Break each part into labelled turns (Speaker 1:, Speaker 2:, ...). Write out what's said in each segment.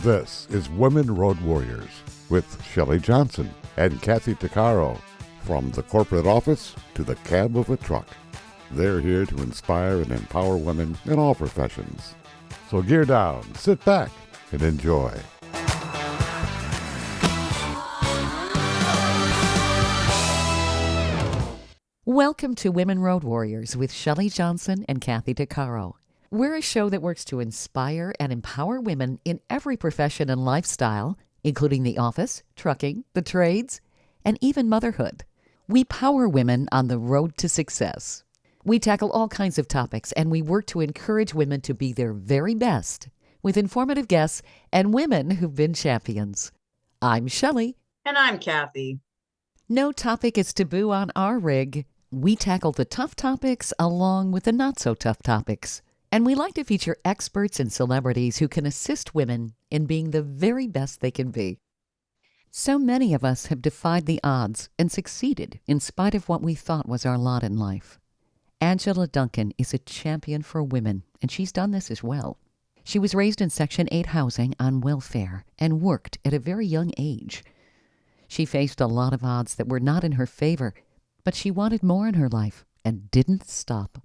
Speaker 1: This is Women Road Warriors with Shelley Johnson and Kathy Tuccaro. From the corporate office to the cab of a truck, they're here to inspire and empower women in all professions. So gear down, sit back, and enjoy.
Speaker 2: Welcome to Women Road Warriors with Shelley Johnson and Kathy Tuccaro. We're a show that works to inspire and empower women in every profession and lifestyle, including the office, trucking, the trades, and even motherhood. We power women on the road to success. We tackle all kinds of topics, and we work to encourage women to be their very best with informative guests and women who've been champions. I'm Shelley.
Speaker 3: And I'm Kathy.
Speaker 2: No topic is taboo on our rig. We tackle the tough topics along with the not-so-tough topics. And we like to feature experts and celebrities who can assist women in being the very best they can be. So many of us have defied the odds and succeeded in spite of what we thought was our lot in life. Angela Duncan is a champion for women, and she's done this as well. She was raised in Section 8 housing on welfare and worked at a very young age. She faced a lot of odds that were not in her favor, but she wanted more in her life and didn't stop.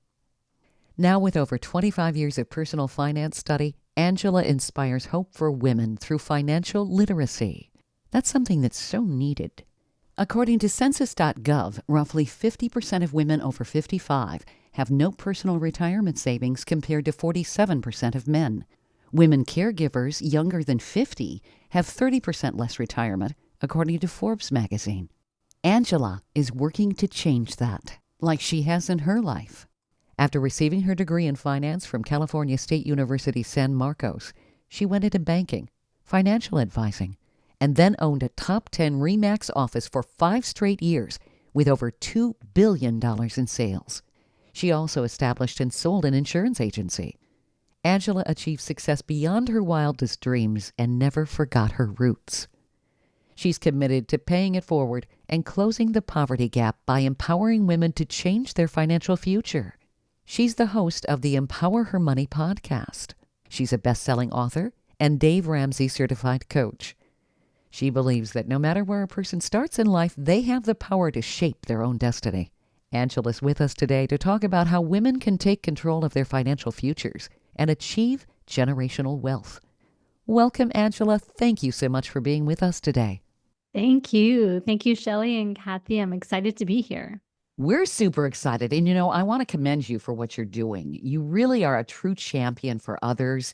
Speaker 2: Now, with over 25 years of personal finance study, Angela inspires hope for women through financial literacy. That's something that's so needed. According to Census.gov, roughly 50% of women over 55 have no personal retirement savings compared to 47% of men. Women caregivers younger than 50 have 30% less retirement, according to Forbes magazine. Angela is working to change that, like she has in her life. After receiving her degree in finance from California State University San Marcos, she went into banking, financial advising, and then owned a top 10 RE/MAX office for 5 straight years with over $2 billion in sales. She also established and sold an insurance agency. Angela achieved success beyond her wildest dreams and never forgot her roots. She's committed to paying it forward and closing the poverty gap by empowering women to change their financial future. She's the host of the Empower Her Money podcast. She's a best-selling author and Dave Ramsey certified coach. She believes that no matter where a person starts in life, they have the power to shape their own destiny. Angela's with us today to talk about how women can take control of their financial futures and achieve generational wealth. Welcome, Angela. Thank you so much for being with us today.
Speaker 4: Thank you. Thank you, Shelley and Kathy. I'm excited to be here.
Speaker 2: We're super excited. And, I want to commend you for what you're doing. You really are a true champion for others.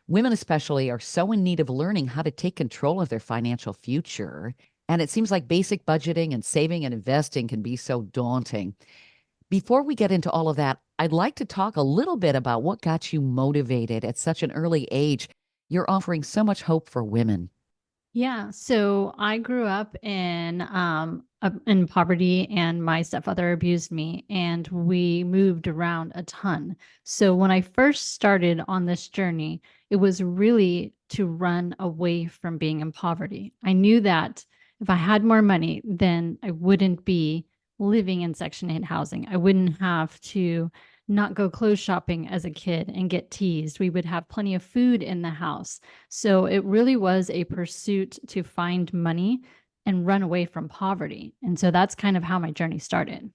Speaker 2: Women especially are so in need of learning how to take control of their financial future. And it seems like basic budgeting and saving and investing can be so daunting. Before we get into all of that, I'd like to talk a little bit about what got you motivated at such an early age. You're offering so much hope for women.
Speaker 4: Yeah, so I grew up in poverty, and my stepfather abused me, and we moved around a ton. So when I first started on this journey, it was really to run away from being in poverty. I knew that if I had more money, then I wouldn't be living in Section 8 housing. I wouldn't have to not go clothes shopping as a kid and get teased. We would have plenty of food in the house. So it really was a pursuit to find money and run away from poverty. And so that's kind of how my journey started.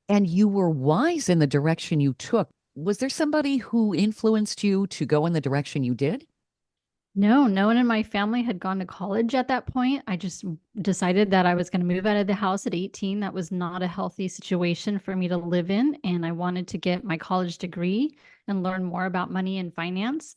Speaker 2: And you were wise in the direction you took. Was there somebody who influenced you to go in the direction you did?
Speaker 4: No one in my family had gone to college at that point. I just decided that I was going to move out of the house at 18. That was not a healthy situation for me to live in. And I wanted to get my college degree and learn more about money and finance.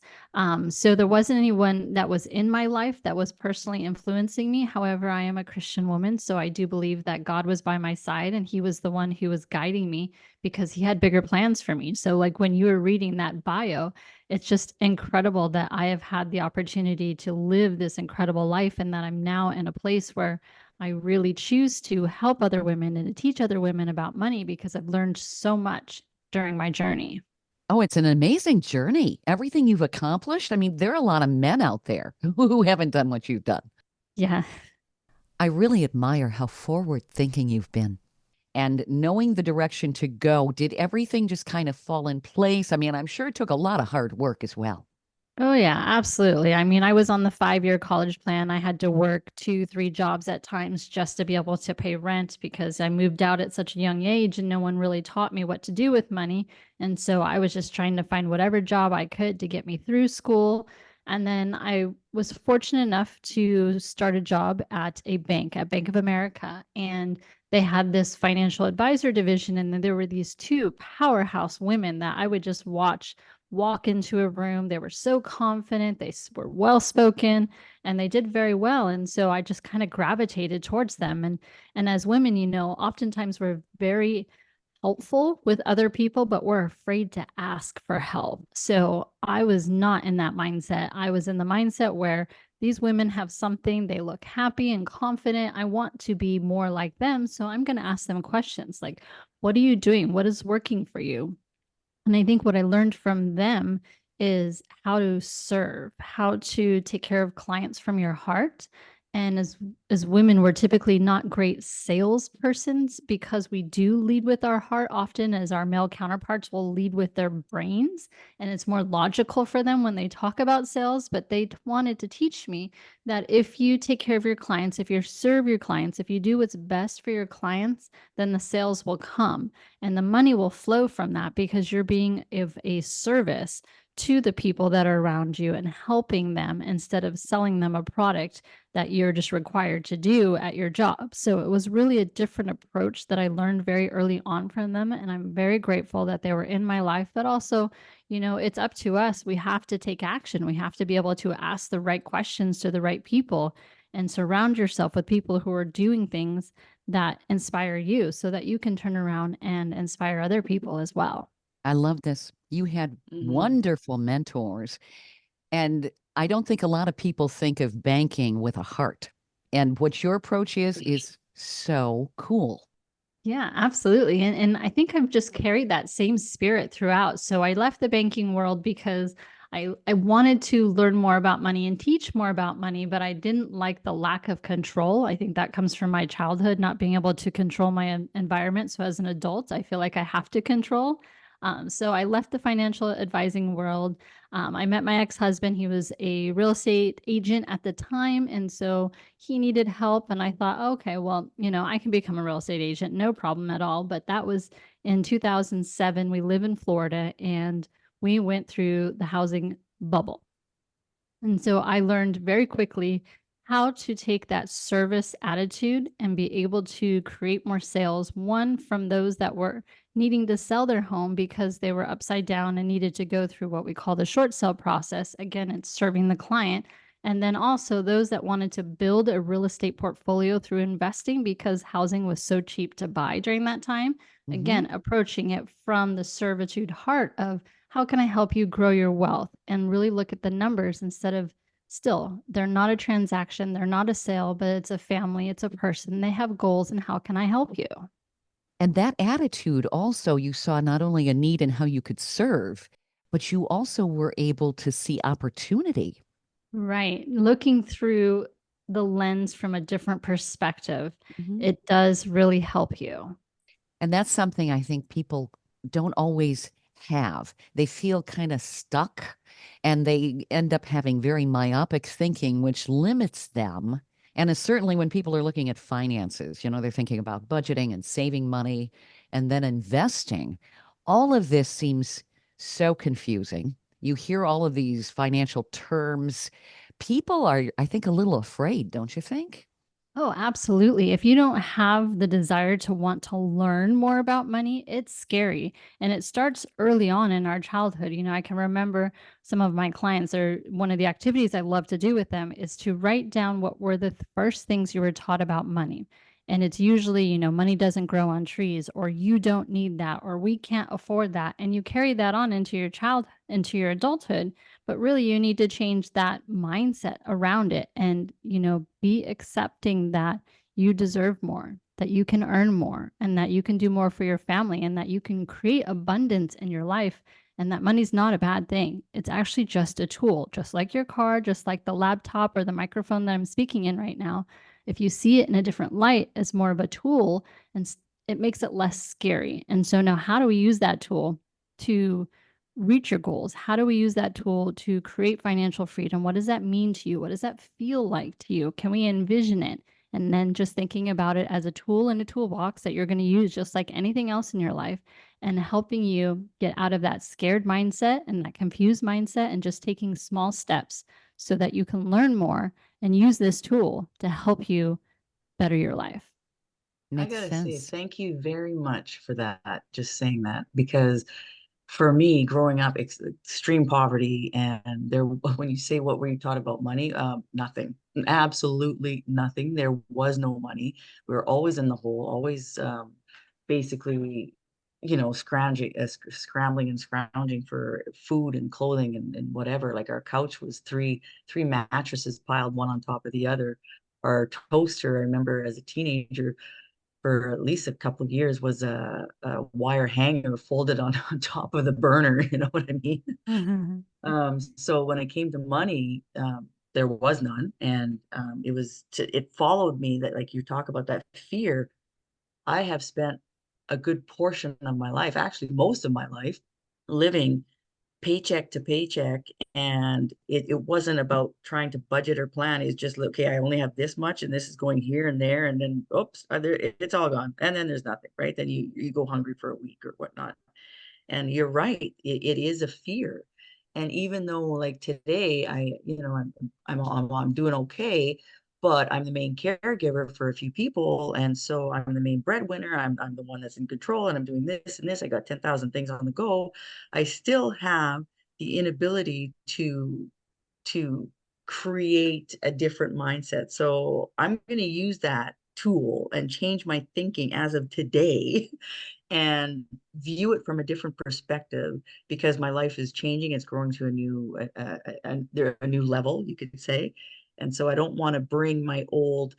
Speaker 4: So there wasn't anyone that was in my life that was personally influencing me. However, I am a Christian woman, so I do believe that God was by my side and he was the one who was guiding me because he had bigger plans for me. So like when you were reading that bio, it's just incredible that I have had the opportunity to live this incredible life and that I'm now in a place where I really choose to help other women and to teach other women about money because I've learned so much during my journey.
Speaker 2: Oh, it's an amazing journey. Everything you've accomplished. I mean, there are a lot of men out there who haven't done what you've done.
Speaker 4: Yeah.
Speaker 2: I really admire how forward-thinking you've been. And knowing the direction to go, did everything just kind of fall in place? I mean, I'm sure it took a lot of hard work as well.
Speaker 4: Oh, yeah, absolutely. I mean, I was on the 5-year college plan. I had to work 2, 3 jobs at times just to be able to pay rent because I moved out at such a young age and no one really taught me what to do with money. And so I was just trying to find whatever job I could to get me through school. And then I was fortunate enough to start a job at a bank, at Bank of America. And they had this financial advisor division, and then there were these two powerhouse women that I would just watch walk into a room. They were so confident, they were well spoken, and they did very well. And so I just kind of gravitated towards them. And as women, oftentimes we're very helpful with other people, but we're afraid to ask for help. So I was not in that mindset. I was in the mindset where these women have something, they look happy and confident. I want to be more like them. So I'm going to ask them questions like, what are you doing? What is working for you? And I think what I learned from them is how to serve, how to take care of clients from your heart. And as women, we're typically not great salespersons because we do lead with our heart often, as our male counterparts will lead with their brains. And it's more logical for them when they talk about sales. But they wanted to teach me that if you take care of your clients, if you serve your clients, if you do what's best for your clients, then the sales will come. And the money will flow from that because you're being of a service to the people that are around you and helping them instead of selling them a product that you're just required to do at your job. So it was really a different approach that I learned very early on from them. And I'm very grateful that they were in my life, but also, it's up to us. We have to take action. We have to be able to ask the right questions to the right people and surround yourself with people who are doing things that inspire you so that you can turn around and inspire other people as well.
Speaker 2: I love this. You had wonderful mentors. And I don't think a lot of people think of banking with a heart. And what your approach is so cool.
Speaker 4: Yeah, absolutely. And I think I've just carried that same spirit throughout. So I left the banking world because I wanted to learn more about money and teach more about money, but I didn't like the lack of control. I think that comes from my childhood, not being able to control my environment. So as an adult, I feel like I have to control. So I left the financial advising world. I met my ex-husband. He was a real estate agent at the time. And so he needed help. And I thought, okay, well, I can become a real estate agent, no problem at all. But that was in 2007. We live in Florida and we went through the housing bubble. And so I learned very quickly how to take that service attitude and be able to create more sales. One, from those that were needing to sell their home because they were upside down and needed to go through what we call the short sale process. Again, it's serving the client. And then also those that wanted to build a real estate portfolio through investing because housing was so cheap to buy during that time. Again, approaching it from the servitude heart of how can I help you grow your wealth and really look at the numbers instead of still, they're not a transaction, they're not a sale, but it's a family, it's a person. They have goals, and how can I help you?
Speaker 2: And that attitude also, you saw not only a need in how you could serve, but you also were able to see opportunity.
Speaker 4: Right. Looking through the lens from a different perspective, it does really help you.
Speaker 2: And that's something I think people don't always have. They feel kind of stuck and they end up having very myopic thinking, which limits them. And it's certainly when people are looking at finances, they're thinking about budgeting and saving money and then investing. All of this seems so confusing. You hear all of these financial terms. People are, I think, a little afraid, don't you think?
Speaker 4: Oh, absolutely. If you don't have the desire to want to learn more about money, it's scary. And it starts early on in our childhood. I can remember some of my clients, or one of the activities I love to do with them is to write down what were the first things you were taught about money. And it's usually, money doesn't grow on trees, or you don't need that, or we can't afford that. And you carry that on into your adulthood. But really, you need to change that mindset around it and, be accepting that you deserve more, that you can earn more, and that you can do more for your family, and that you can create abundance in your life. And that money's not a bad thing. It's actually just a tool, just like your car, just like the laptop or the microphone that I'm speaking in right now. If you see it in a different light as more of a tool, and it makes it less scary. And so now, how do we use that tool to reach your goals? How do we use that tool to create financial freedom? What does that mean to you? What does that feel like to you? Can we envision it? And then just thinking about it as a tool in a toolbox that you're going to use just like anything else in your life, and helping you get out of that scared mindset and that confused mindset, and just taking small steps so that you can learn more and use this tool to help you better your life.
Speaker 2: Makes
Speaker 3: I gotta say,
Speaker 2: sense.
Speaker 3: thank you very much for that, just saying that, because for me, growing up, extreme poverty, and there, when you say what were you taught about money, nothing, absolutely nothing. There was no money. We were always in the hole, always basically, scrambling and scrounging for food and clothing and whatever. Like our couch was three mattresses piled one on top of the other. Our toaster, I remember as a teenager, for at least a couple of years, was a wire hanger folded on top of the burner. You know what I mean? So when it came to money, there was none, and it followed me, that, like you talk about, that fear. I have spent a good portion of my life, actually most of my life, living paycheck to paycheck, and it wasn't about trying to budget or plan. It's just, okay, I only have this much and this is going here and there, and then oops, it's all gone, and then there's nothing, right? Then you go hungry for a week or whatnot. And you're right, it is a fear. And even though, like today, I'm doing okay, but I'm the main caregiver for a few people, and so I'm the main breadwinner. I'm the one that's in control, and I'm doing this and this. I got 10,000 things on the go. I still have the inability to create a different mindset. So I'm going to use that tool and change my thinking as of today and view it from a different perspective, because my life is changing. It's growing to a new level, you could say. And so I don't want to bring my old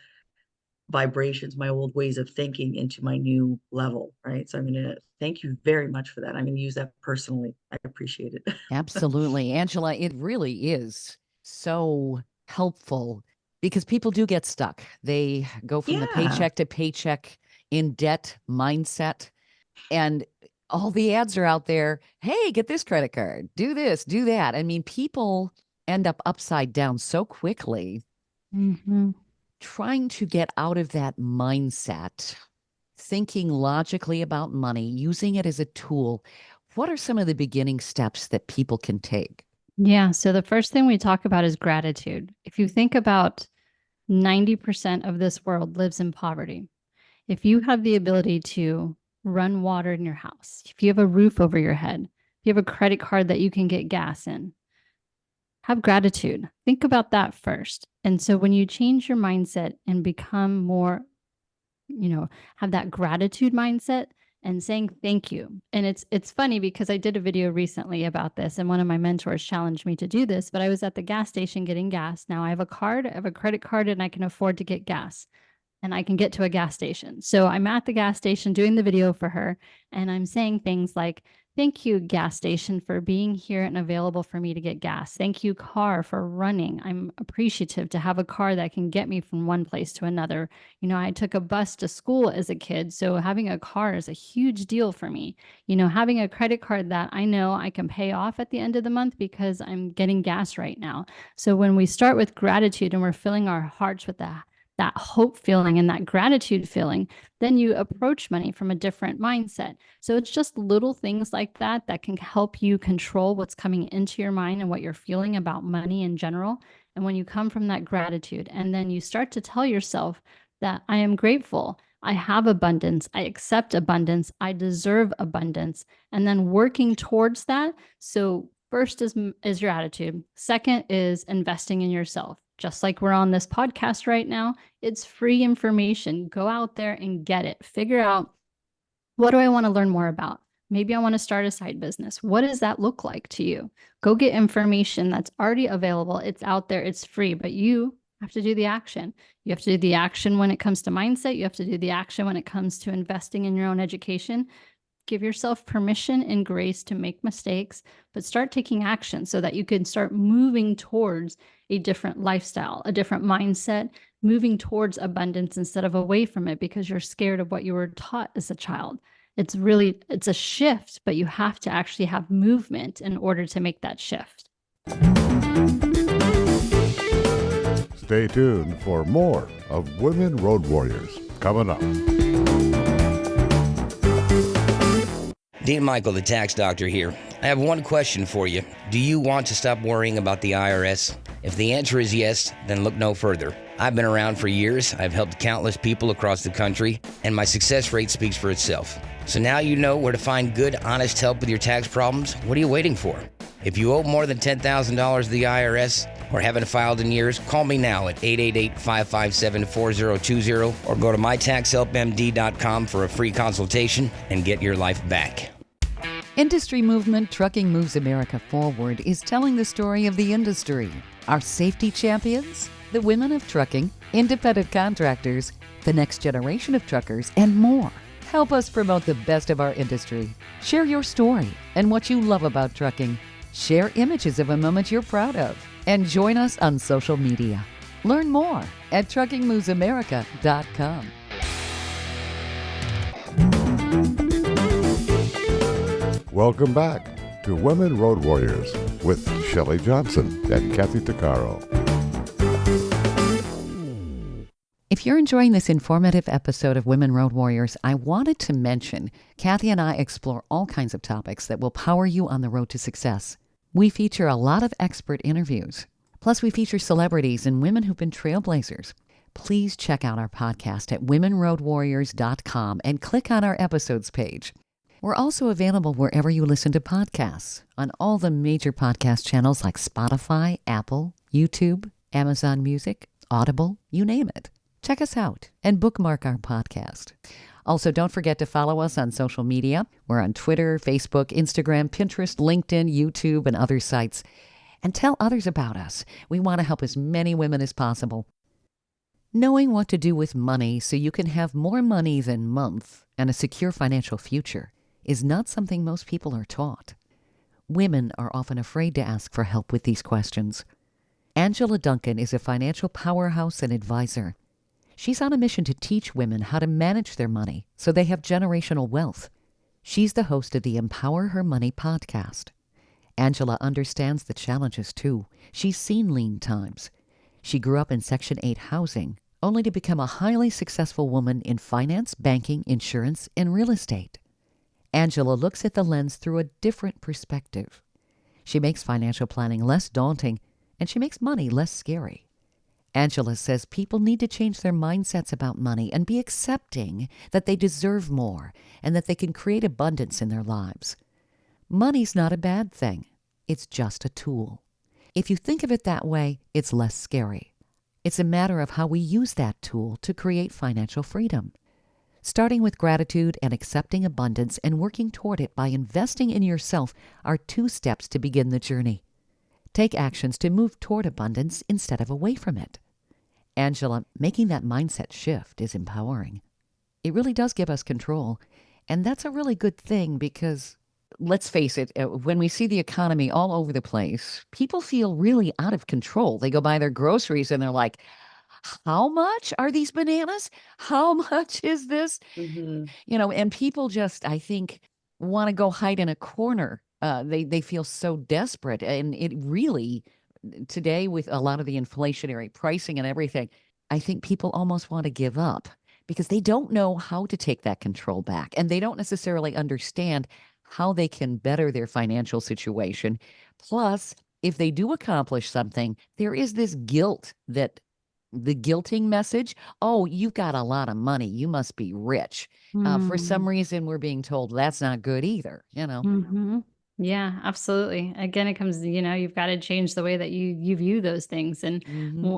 Speaker 3: vibrations, my old ways of thinking into my new level, right? So I'm going to thank you very much for that. I'm going to use that personally. I appreciate it.
Speaker 2: Absolutely. Angela, it really is so helpful because people do get stuck. They go from the
Speaker 3: Yeah.
Speaker 2: paycheck to paycheck in debt mindset, and all the ads are out there. Hey, get this credit card, do this, do that. I mean, people end up upside down so quickly. Trying to get out of that mindset, thinking logically about money, using it as a tool. What are some of the beginning steps that people can take?
Speaker 4: Yeah. So the first thing we talk about is gratitude. If you think about 90% of this world lives in poverty. If you have the ability to run water in your house, if you have a roof over your head, if you have a credit card that you can get gas in, have gratitude. Think about that first. And so when you change your mindset and become more, have that gratitude mindset and saying thank you. And it's funny because I did a video recently about this, and one of my mentors challenged me to do this, but I was at the gas station getting gas. Now I have a card, I have a credit card, and I can afford to get gas, and I can get to a gas station. So I'm at the gas station doing the video for her, and I'm saying things like, thank you, gas station, for being here and available for me to get gas. Thank you, car, for running. I'm appreciative to have a car that can get me from one place to another. I took a bus to school as a kid, so having a car is a huge deal for me. Having a credit card that I know I can pay off at the end of the month because I'm getting gas right now. So when we start with gratitude and we're filling our hearts with that hope feeling and that gratitude feeling, then you approach money from a different mindset. So it's just little things like that that can help you control what's coming into your mind and what you're feeling about money in general. And when you come from that gratitude, and then you start to tell yourself that I am grateful, I have abundance, I accept abundance, I deserve abundance, and then working towards that. So first is your attitude. Second is investing in yourself. Just like we're on this podcast right now, it's free information. Go out there and get it. Figure out, what do I want to learn more about? Maybe I want to start a side business. What does that look like to you? Go get information that's already available. It's out there. It's free, but you have to do the action. You have to do the action when it comes to mindset. You have to do the action when it comes to investing in your own education. Give yourself permission and grace to make mistakes, but start taking action so that you can start moving towards a different lifestyle, a different mindset, moving towards abundance instead of away from it because you're scared of what you were taught as a child. It's a shift, but you have to actually have movement in order to make that shift.
Speaker 1: Stay tuned for more of Women Road Warriors coming up.
Speaker 5: Dean Michael, the tax doctor here. I have one question for you. Do you want to stop worrying about the IRS? If the answer is yes, then look no further. I've been around for years. I've helped countless people across the country, and my success rate speaks for itself. So now you know where to find good, honest help with your tax problems. What are you waiting for? If you owe more than $10,000 to the IRS or haven't filed in years, call me now at 888-557-4020 or go to mytaxhelpmd.com for a free consultation and get your life back.
Speaker 2: Industry movement Trucking Moves America Forward is telling the story of the industry. Our safety champions, the women of trucking, independent contractors, the next generation of truckers, and more. Help us promote the best of our industry. Share your story and what you love about trucking. Share images of a moment you're proud of. And join us on social media. Learn more at truckingmovesamerica.com.
Speaker 1: Welcome back to Women Road Warriors with Shelley Johnson and Kathy Tuccaro.
Speaker 2: If you're enjoying this informative episode of Women Road Warriors, I wanted to mention Kathy and I explore all kinds of topics that will power you on the road to success. We feature a lot of expert interviews. Plus, we feature celebrities and women who've been trailblazers. Please check out our podcast at womenroadwarriors.com and click on our episodes page. We're also available wherever you listen to podcasts, on all the major podcast channels like Spotify, Apple, YouTube, Amazon Music, Audible, you name it. Check us out and bookmark our podcast. Also, don't forget to follow us on social media. We're on Twitter, Facebook, Instagram, Pinterest, LinkedIn, YouTube, and other sites. And tell others about us. We want to help as many women as possible. Knowing what to do with money so you can have more money than month and a secure financial future is not something most people are taught. Women are often afraid to ask for help with these questions. Angela Duncan is a financial powerhouse and advisor. She's on a mission to teach women how to manage their money so they have generational wealth. She's the host of the Empower Her Money podcast. Angela understands the challenges, too. She's seen lean times. She grew up in Section 8 housing, only to become a highly successful woman in finance, banking, insurance, and real estate. Angela looks at the lens through a different perspective. She makes financial planning less daunting, and she makes money less scary. Angela says people need to change their mindsets about money and be accepting that they deserve more and that they can create abundance in their lives. Money's not a bad thing. It's just a tool. If you think of it that way, it's less scary. It's a matter of how we use that tool to create financial freedom. Starting with gratitude and accepting abundance and working toward it by investing in yourself are 2 steps to begin the journey. Take actions to move toward abundance instead of away from it. Angela, making that mindset shift is empowering. It really does give us control, and that's a really good thing because, let's face it, when we see the economy all over the place, people feel really out of control. They go buy their groceries and they're like, how much are these bananas? How much is this? And people just, I think, want to go hide in a corner. They feel so desperate. And it really, today with a lot of the inflationary pricing and everything, I think people almost want to give up because they don't know how to take that control back. And they don't necessarily understand how they can better their financial situation. Plus, if they do accomplish something, there is this guilt that the guilting message, oh, you've got a lot of money, you must be rich. For some reason, we're being told that's not good either,
Speaker 4: Yeah, absolutely. Again, it comes, you've got to change the way that you view those things. And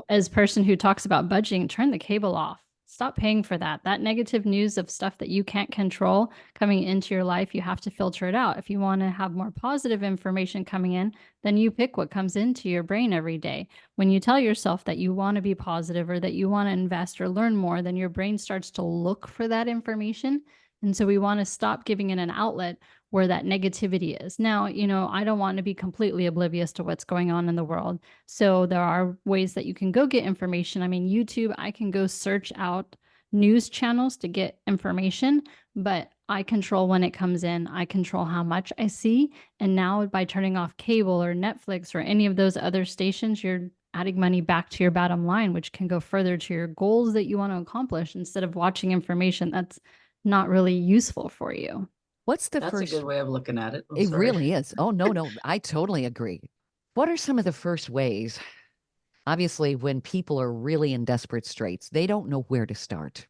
Speaker 4: as a person who talks about budgeting, turn the cable off. Stop paying for that. That negative news of stuff that you can't control coming into your life, you have to filter it out. If you want to have more positive information coming in, then you pick what comes into your brain every day. When you tell yourself that you want to be positive or that you want to invest or learn more, then your brain starts to look for that information. And so we want to stop giving it an outlet where that negativity is. Now, I don't want to be completely oblivious to what's going on in the world. So there are ways that you can go get information. I mean, YouTube, I can go search out news channels to get information, but I control when it comes in. I control how much I see. And now by turning off cable or Netflix or any of those other stations, you're adding money back to your bottom line, which can go further to your goals that you want to accomplish instead of watching information that's not really useful for you.
Speaker 2: What's the
Speaker 3: That's a
Speaker 2: first?
Speaker 3: good way of looking at it.
Speaker 2: It really is. Oh, no, I totally agree. What are some of the first ways? Obviously, when people are really in desperate straits, they don't know where to start.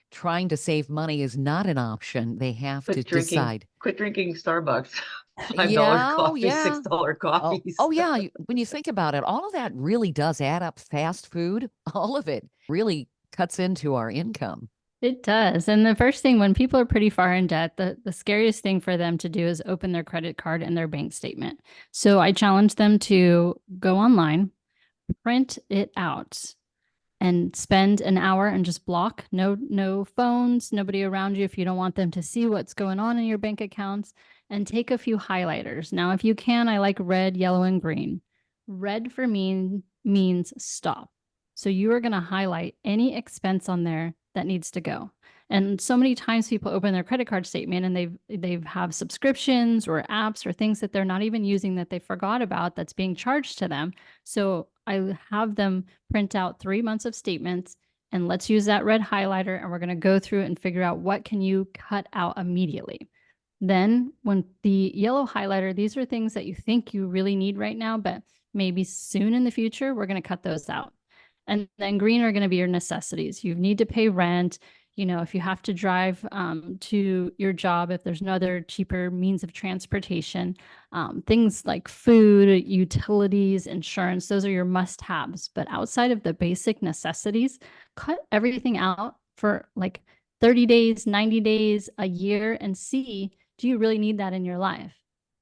Speaker 2: Trying to save money is not an option. They have to decide.
Speaker 3: Quit drinking Starbucks. $5
Speaker 2: Yeah, oh,
Speaker 3: coffee,
Speaker 2: yeah.
Speaker 3: $6 coffees.
Speaker 2: Oh, yeah. When you think about it, all of that really does add up. Fast food, all of it really cuts into our income.
Speaker 4: It does. And the first thing, when people are pretty far in debt, the scariest thing for them to do is open their credit card and their bank statement. So I challenge them to go online, print it out, and spend an hour and just block. No phones, nobody around you if you don't want them to see what's going on in your bank accounts, and take a few highlighters. Now, if you can, I like red, yellow, and green. Red for me means stop. So you are going to highlight any expense on there that needs to go. And so many times people open their credit card statement and they've have subscriptions or apps or things that they're not even using that they forgot about that's being charged to them. So I have them print out 3 months of statements, and let's use that red highlighter, and we're going to go through it and figure out what can you cut out immediately. Then when the yellow highlighter, these are things that you think you really need right now, but maybe soon in the future, we're going to cut those out. And then green are going to be your necessities. You need to pay rent. If you have to drive to your job, if there's no other cheaper means of transportation, things like food, utilities, insurance, those are your must-haves. But outside of the basic necessities, cut everything out for like 30 days, 90 days, a year, and see, do you really need that in your life?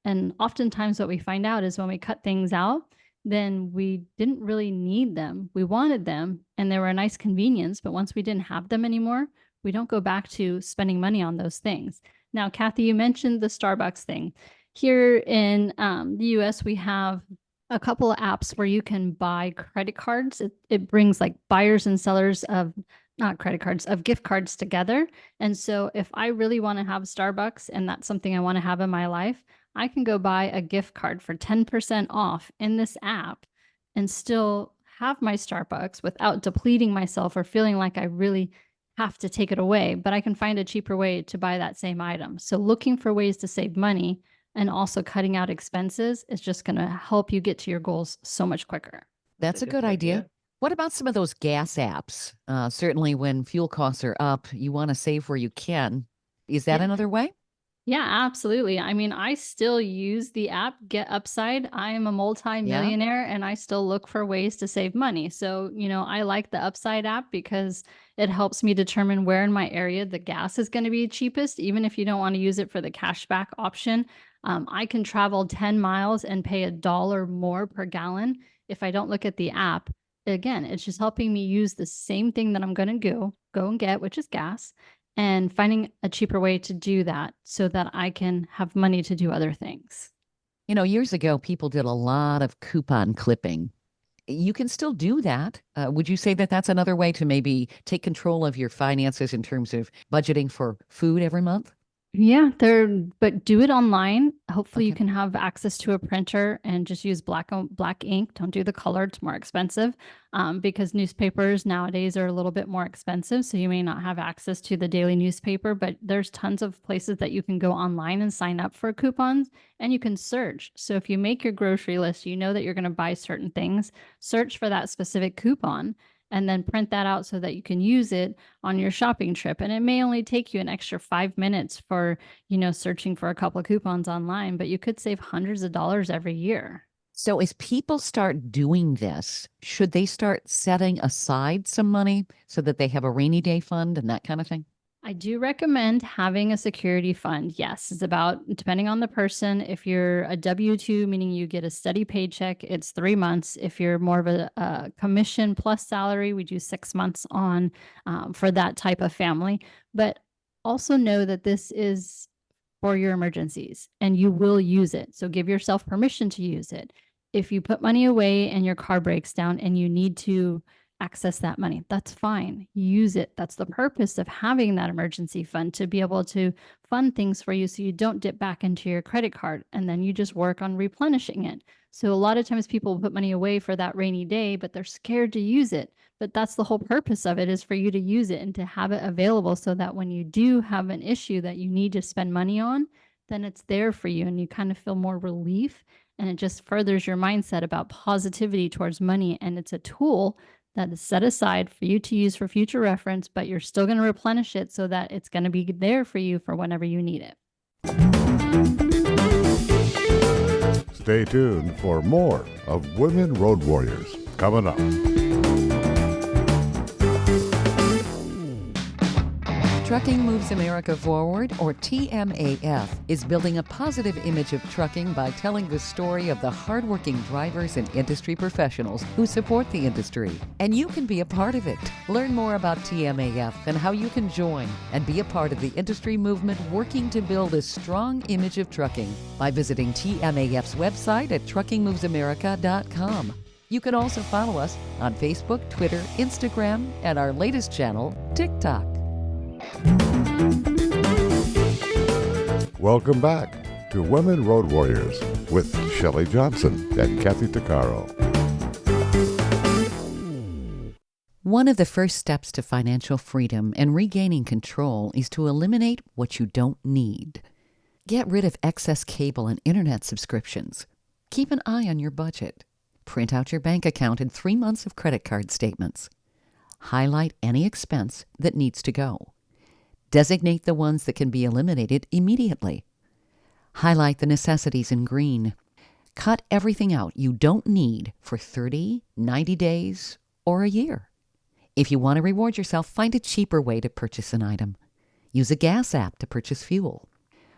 Speaker 4: And oftentimes what we find out is when we cut things out, then we didn't really need them. We wanted them and they were a nice convenience, but once we didn't have them anymore, we don't go back to spending money on those things. Now, Kathy, you mentioned the Starbucks thing. Here in the US, we have a couple of apps where you can buy credit cards. It brings like buyers and sellers of not credit cards, of gift cards together. And so if I really want to have Starbucks and that's something I want to have in my life, I can go buy a gift card for 10% off in this app and still have my Starbucks without depleting myself or feeling like I really have to take it away, but I can find a cheaper way to buy that same item. So looking for ways to save money and also cutting out expenses is just going to help you get to your goals so much quicker.
Speaker 2: That's a good idea. What about some of those gas apps? Certainly when fuel costs are up, you want to save where you can. Is that another way?
Speaker 4: Yeah, absolutely. I mean, I still use the app Get Upside. I am a multi-millionaire and I still look for ways to save money. So, I like the Upside app because it helps me determine where in my area the gas is going to be cheapest, even if you don't want to use it for the cashback option. I can travel 10 miles and pay $1 more per gallon if I don't look at the app. Again, it's just helping me use the same thing that I'm going to go and get, which is gas, and finding a cheaper way to do that so that I can have money to do other things.
Speaker 2: Years ago, people did a lot of coupon clipping. You can still do that. Would you say that that's another way to maybe take control of your finances in terms of budgeting for food every month?
Speaker 4: Yeah, but do it online. Hopefully you can have access to a printer and just use black ink. Don't do the color. It's more expensive because newspapers nowadays are a little bit more expensive. So you may not have access to the daily newspaper, but there's tons of places that you can go online and sign up for coupons and you can search. So if you make your grocery list, you know that you're going to buy certain things, search for that specific coupon and then print that out so that you can use it on your shopping trip. And it may only take you an extra 5 minutes for, searching for a couple of coupons online, but you could save hundreds of dollars every year.
Speaker 2: So as people start doing this, should they start setting aside some money so that they have a rainy day fund and that kind of thing?
Speaker 4: I do recommend having a security fund. Yes, it's about, depending on the person, if you're a W-2, meaning you get a steady paycheck, it's 3 months. If you're more of a commission plus salary, we do 6 months on for that type of family. But also know that this is for your emergencies and you will use it. So give yourself permission to use it. If you put money away and your car breaks down and you need to access that money. That's fine. Use it. That's the purpose of having that emergency fund, to be able to fund things for you so you don't dip back into your credit card, and then you just work on replenishing it. So a lot of times people put money away for that rainy day, but they're scared to use it. But that's the whole purpose of it, is for you to use it and to have it available so that when you do have an issue that you need to spend money on, then it's there for you and you kind of feel more relief. And it just furthers your mindset about positivity towards money. And it's a tool that is set aside for you to use for future reference, but you're still going to replenish it so that it's going to be there for you for whenever you need it.
Speaker 1: Stay tuned for more of Women Road Warriors coming up.
Speaker 2: Trucking Moves America Forward, or TMAF, is building a positive image of trucking by telling the story of the hardworking drivers and industry professionals who support the industry. And you can be a part of it. Learn more about TMAF and how you can join and be a part of the industry movement working to build a strong image of trucking by visiting TMAF's website at truckingmovesamerica.com. You can also follow us on Facebook, Twitter, Instagram, and our latest channel, TikTok.
Speaker 1: Welcome back to Women Road Warriors with Shelley Johnson and Kathy Tuccaro.
Speaker 2: One of the first steps to financial freedom and regaining control is to eliminate what you don't need. Get rid of excess cable and internet subscriptions. Keep an eye on your budget. Print out your bank account and 3 months of credit card statements. Highlight any expense that needs to go. Designate the ones that can be eliminated immediately. Highlight the necessities in green. Cut everything out you don't need for 30, 90 days, or a year. If you want to reward yourself, find a cheaper way to purchase an item. Use a gas app to purchase fuel.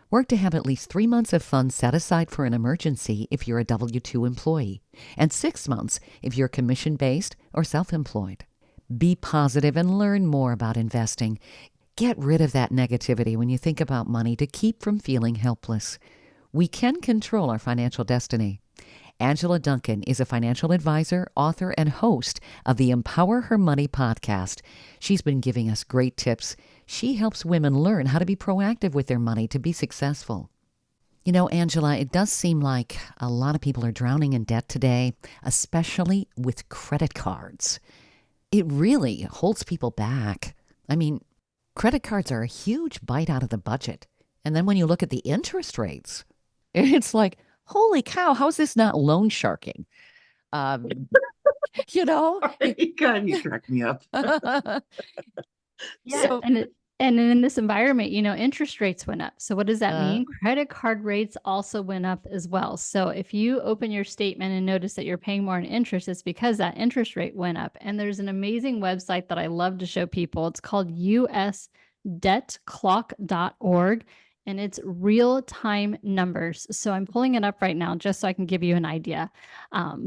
Speaker 2: Work to have at least 3 months of funds set aside for an emergency if you're a W-2 employee, and 6 months if you're commission-based or self-employed. Be positive and learn more about investing. Get rid of that negativity when you think about money to keep from feeling helpless. We can control our financial destiny. Angela Duncan is a financial advisor, author, and host of the Empower Her Money podcast. She's been giving us great tips. She helps women learn how to be proactive with their money to be successful. You know, Angela, it does seem like a lot of people are drowning in debt today, especially with credit cards. It really holds people back. I mean, credit cards are a huge bite out of the budget. And then when you look at the interest rates, it's like, holy cow, how is this not loan sharking? You know?
Speaker 3: God, you crack me up.
Speaker 4: Yeah,
Speaker 2: So-
Speaker 4: and in this environment, interest rates went up. So what does that mean? Credit card rates also went up as well. So if you open your statement and notice that you're paying more in interest, it's because that interest rate went up. And there's an amazing website that I love to show people. It's called usdebtclock.org. And it's real-time numbers. So I'm pulling it up right now just so I can give you an idea.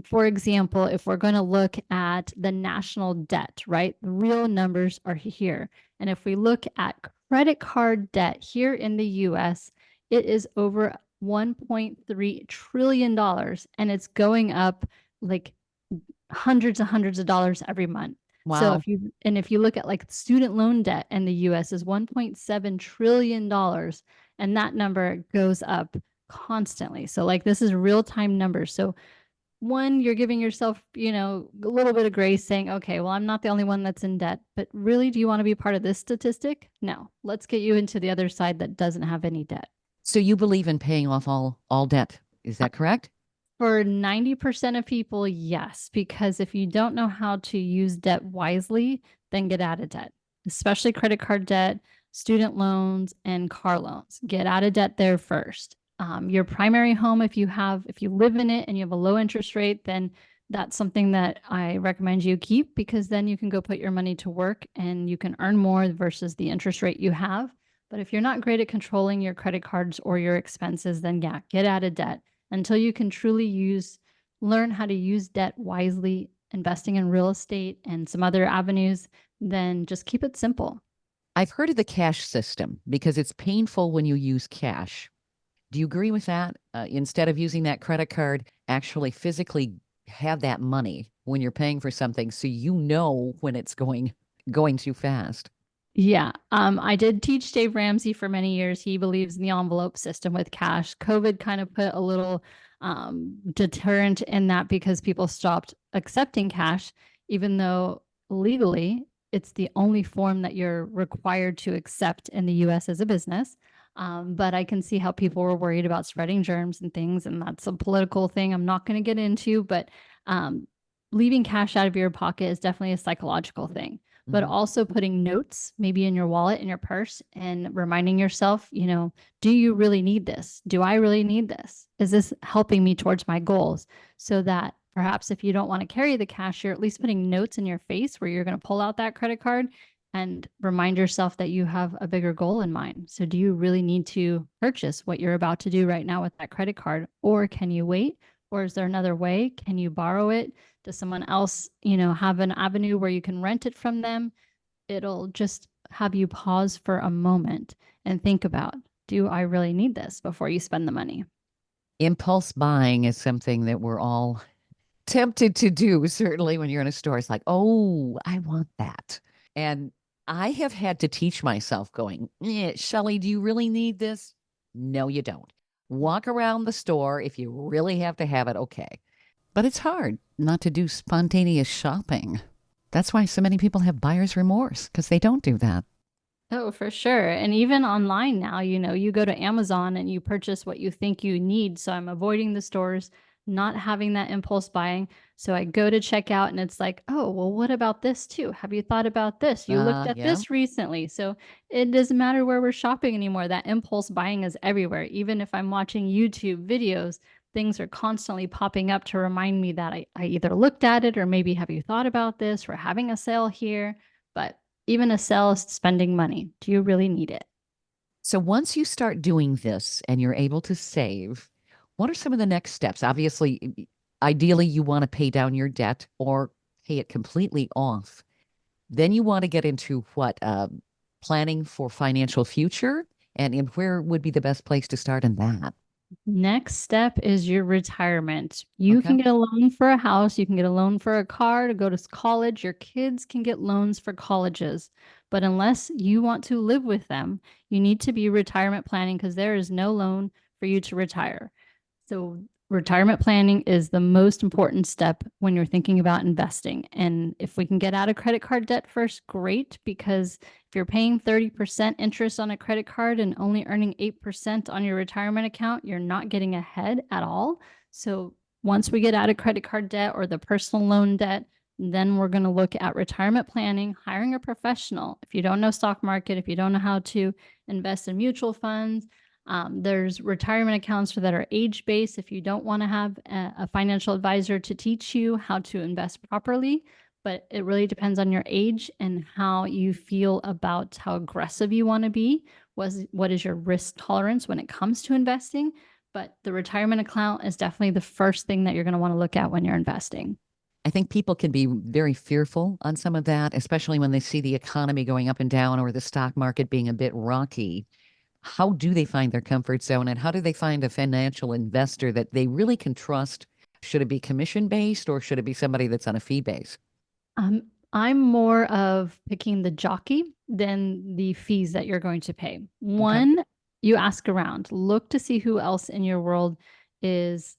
Speaker 4: For example, if we're going to look at the national debt, right? The real numbers are here. And if we look at credit card debt here in the US, it is over $1.3 trillion. And it's going up like hundreds and hundreds of dollars every month.
Speaker 2: Wow.
Speaker 4: So if you look at like student loan debt in the US is $1.7 trillion, and that number goes up constantly. So like this is real-time numbers. So one, you're giving yourself, a little bit of grace saying, okay, well, I'm not the only one that's in debt, but really, do you want to be part of this statistic? No, let's get you into the other side that doesn't have any debt.
Speaker 2: So you believe in paying off all debt. Is that correct?
Speaker 4: For 90% of people, yes, because if you don't know how to use debt wisely, then get out of debt, especially credit card debt, student loans, and car loans. Get out of debt there first. Your primary home, if you live in it and you have a low interest rate, then that's something that I recommend you keep, because then you can go put your money to work and you can earn more versus the interest rate you have. But if you're not great at controlling your credit cards or your expenses, then yeah, get out of debt until you can truly learn how to use debt wisely, investing in real estate and some other avenues. Then just keep it simple.
Speaker 2: I've heard of the cash system because it's painful when you use cash. Do you agree with that? Instead of using that credit card, actually physically have that money when you're paying for something so you know when it's going too fast.
Speaker 4: Yeah. I did teach Dave Ramsey for many years. He believes in the envelope system with cash. COVID kind of put a little deterrent in that because people stopped accepting cash, even though legally it's the only form that you're required to accept in the US as a business. But I can see how people were worried about spreading germs and things, and that's a political thing I'm not going to get into. But leaving cash out of your pocket is definitely a psychological thing. But also putting notes maybe in your wallet, in your purse, and reminding yourself, do you really need this? Do I really need this? Is this helping me towards my goals? So that perhaps if you don't want to carry the cash, you're at least putting notes in your face where you're going to pull out that credit card and remind yourself that you have a bigger goal in mind. So do you really need to purchase what you're about to do right now with that credit card? Or can you wait? Or is there another way? Can you borrow it? Does someone else, have an avenue where you can rent it from them? It'll just have you pause for a moment and think about, do I really need this before you spend the money?
Speaker 2: Impulse buying is something that we're all tempted to do, certainly when you're in a store. It's like, oh, I want that. And I have had to teach myself going, Shelley, do you really need this? No, you don't. Walk around the store. If you really have to have it, okay. But it's hard not to do spontaneous shopping. That's why so many people have buyer's remorse, because they don't do that.
Speaker 4: Oh, for sure. And even online now, you go to Amazon and you purchase what you think you need. So I'm avoiding the stores, not having that impulse buying. So I go to checkout and it's like, oh, well, what about this too? Have you thought about this? You looked at
Speaker 2: Yeah.
Speaker 4: this recently. So it doesn't matter where we're shopping anymore. That impulse buying is everywhere. Even if I'm watching YouTube videos, things are constantly popping up to remind me that I either looked at it or maybe have you thought about this? We're having a sale here. But even a sale is spending money. Do you really need it?
Speaker 2: So once you start doing this and you're able to save, what are some of the next steps? Obviously, ideally, you want to pay down your debt or pay it completely off. Then you want to get into what? Planning for financial future, and where would be the best place to start in that?
Speaker 4: Next step is your retirement. You
Speaker 2: Okay.
Speaker 4: can get a loan for a house, you can get a loan for a car to go to college. Your kids can get loans for colleges. But unless you want to live with them, you need to be retirement planning because there is no loan for you to retire. So retirement planning is the most important step when you're thinking about investing. And if we can get out of credit card debt first, great, because if you're paying 30% interest on a credit card and only earning 8% on your retirement account, you're not getting ahead at all. So once we get out of credit card debt or the personal loan debt, then we're going to look at retirement planning, hiring a professional. If you don't know stock market, if you don't know how to invest in mutual funds, there's retirement accounts that are age-based if you don't want to have a financial advisor to teach you how to invest properly. But it really depends on your age and how you feel about how aggressive you want to be. What is your risk tolerance when it comes to investing? But the retirement account is definitely the first thing that you're going to want to look at when you're investing.
Speaker 2: I think people can be very fearful on some of that, especially when they see the economy going up and down or the stock market being a bit rocky. How do they find their comfort zone, and how do they find a financial investor that they really can trust? Should it be commission based or should it be somebody that's on a fee base?
Speaker 4: I'm more of picking the jockey than the fees that you're going to pay. One, you ask around, look to see who else in your world is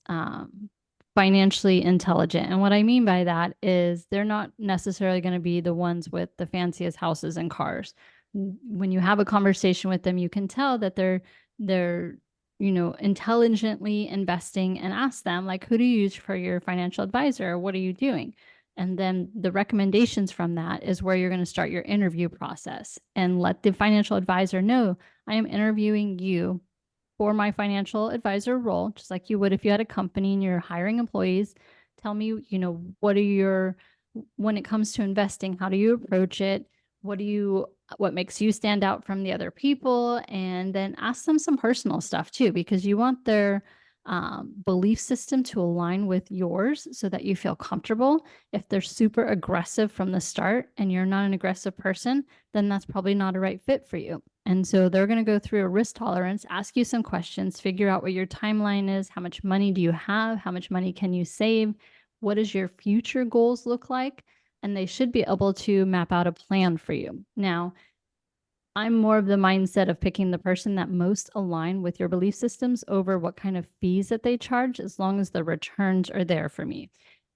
Speaker 4: financially intelligent. And what I mean by that is they're not necessarily going to be the ones with the fanciest houses and cars. When you have a conversation with them, you can tell that they're intelligently investing, and ask them, like, who do you use for your financial advisor? What are you doing? And then the recommendations from that is where you're going to start your interview process, and let the financial advisor know, I am interviewing you for my financial advisor role, just like you would if you had a company and you're hiring employees. Tell me, what are when it comes to investing, how do you approach it? What makes you stand out from the other people? And then ask them some personal stuff too, because you want their belief system to align with yours so that you feel comfortable. If they're super aggressive from the start and you're not an aggressive person, then that's probably not a right fit for you. And so they're going to go through a risk tolerance, ask you some questions, figure out what your timeline is. How much money do you have? How much money can you save? what does your future goals look like? And they should be able to map out a plan for you. Now, I'm more of the mindset of picking the person that most align with your belief systems over what kind of fees that they charge, as long as the returns are there for me.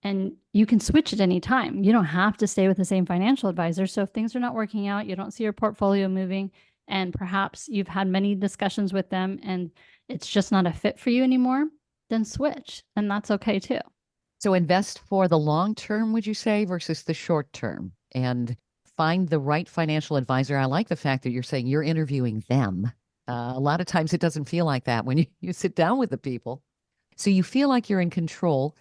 Speaker 4: And you can switch at any time. You don't have to stay with the same financial advisor. So if things are not working out, you don't see your portfolio moving, and perhaps you've had many discussions with them and it's just not a fit for you anymore, then switch. And that's okay too.
Speaker 2: So invest for the long term, would you say, versus the short term, and find the right financial advisor. I like the fact that you're saying you're interviewing them. A lot of times it doesn't feel like that when you sit down with the people. So you feel like you're in control,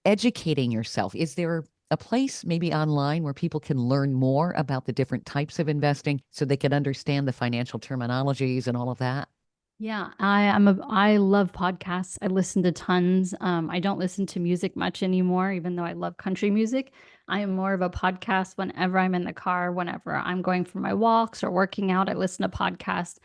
Speaker 2: educating yourself. Is there a place maybe online where people can learn more about the different types of investing so they can understand the financial terminologies and all of that?
Speaker 4: Yeah, I love podcasts. I listen to tons. I don't listen to music much anymore, even though I love country music. I am more of a podcast whenever I'm in the car, whenever I'm going for my walks or working out, I listen to podcasts.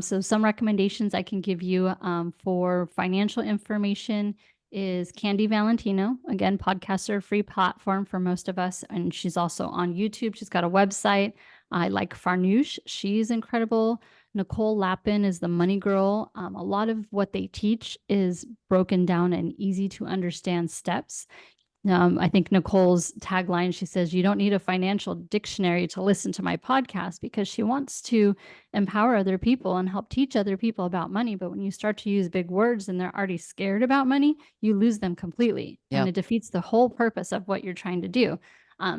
Speaker 4: So some recommendations I can give you for financial information is Candy Valentino. Again, podcasts are a free platform for most of us, and she's also on YouTube. She's got a website. I like Farnoosh. She's incredible. Nicole Lapin is the money girl. A lot of what they teach is broken down in easy to understand steps. I think Nicole's tagline, she says, you don't need a financial dictionary to listen to my podcast, because she wants to empower other people and help teach other people about money. But when you start to use big words and they're already scared about money, you lose them completely.
Speaker 2: Yeah.
Speaker 4: And it defeats the whole purpose of what you're trying to do.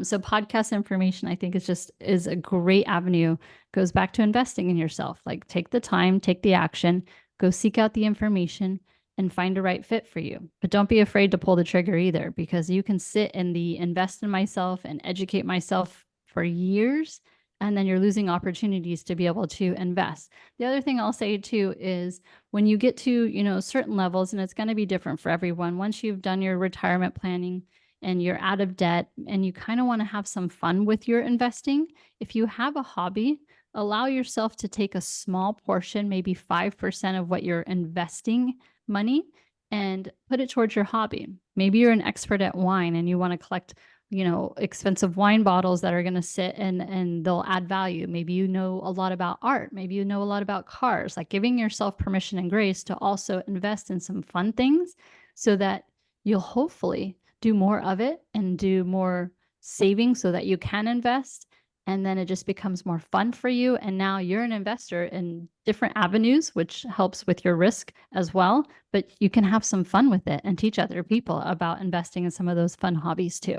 Speaker 4: So podcast information, I think, is a great avenue. Goes back to investing in yourself. Like, take the time, take the action, go seek out the information and find a right fit for you. But don't be afraid to pull the trigger either, because you can sit in the invest in myself and educate myself for years, and then you're losing opportunities to be able to invest. The other thing I'll say too is, when you get to, certain levels, and it's going to be different for everyone, once you've done your retirement planning and you're out of debt and you kind of want to have some fun with your investing, if you have a hobby, allow yourself to take a small portion, maybe 5% of what you're investing money, and put it towards your hobby. Maybe you're an expert at wine and you want to collect, expensive wine bottles that are going to sit and they'll add value. Maybe you know a lot about art. Maybe you know a lot about cars. Like, giving yourself permission and grace to also invest in some fun things, so that you'll hopefully do more of it and do more saving so that you can invest. And then it just becomes more fun for you. And now you're an investor in different avenues, which helps with your risk as well. But you can have some fun with it and teach other people about investing in some of those fun hobbies too.